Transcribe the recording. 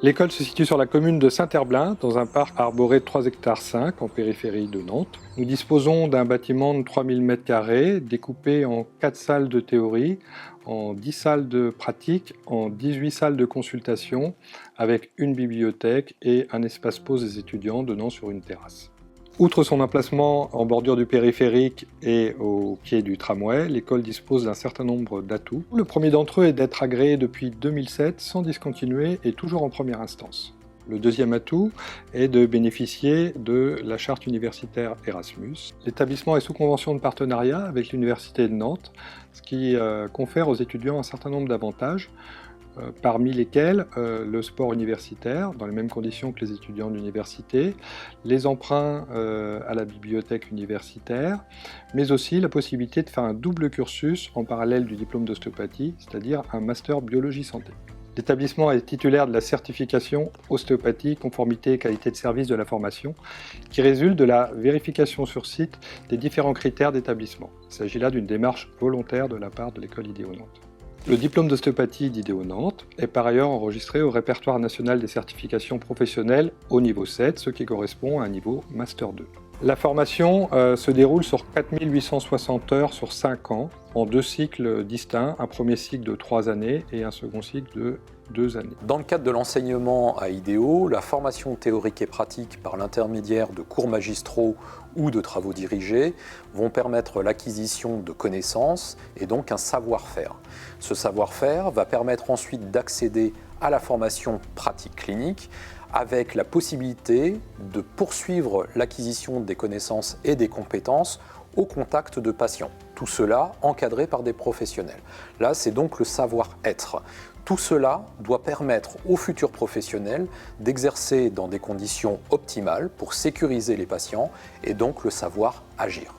L'école se situe sur la commune de Saint-Herblain, dans un parc arboré de 3,5 hectares en périphérie de Nantes. Nous disposons d'un bâtiment de 3000 m² découpé en 4 salles de théorie, en 10 salles de pratique, en 18 salles de consultation, avec une bibliothèque et un espace pause des étudiants donnant sur une terrasse. Outre son emplacement en bordure du périphérique et au pied du tramway, l'école dispose d'un certain nombre d'atouts. Le premier d'entre eux est d'être agréé depuis 2007 sans discontinuer et toujours en première instance. Le deuxième atout est de bénéficier de la charte universitaire Erasmus. L'établissement est sous convention de partenariat avec l'Université de Nantes, ce qui confère aux étudiants un certain nombre d'avantages, parmi lesquels le sport universitaire, dans les mêmes conditions que les étudiants d'université, les emprunts à la bibliothèque universitaire, mais aussi la possibilité de faire un double cursus en parallèle du diplôme d'ostéopathie, c'est-à-dire un master biologie santé. L'établissement est titulaire de la certification ostéopathie, conformité et qualité de service de la formation, qui résulte de la vérification sur site des différents critères d'établissement. Il s'agit là d'une démarche volontaire de la part de l'école IDEO Nantes. Le diplôme d'ostéopathie d'IDEO Nantes est par ailleurs enregistré au répertoire national des certifications professionnelles au niveau 7, ce qui correspond à un niveau Master 2. La formation se déroule sur 4860 heures sur 5 ans, en 2 cycles distincts, un premier cycle de 3 années et un second cycle de 2 années. Dans le cadre de l'enseignement à IDEO, la formation théorique et pratique par l'intermédiaire de cours magistraux ou de travaux dirigés vont permettre l'acquisition de connaissances et donc un savoir-faire. Ce savoir-faire va permettre ensuite d'accéder à la formation pratique clinique avec la possibilité de poursuivre l'acquisition des connaissances et des compétences au contact de patients. Tout cela encadré par des professionnels. Là, c'est donc le savoir-être. Tout cela doit permettre aux futurs professionnels d'exercer dans des conditions optimales pour sécuriser les patients et donc le savoir-agir.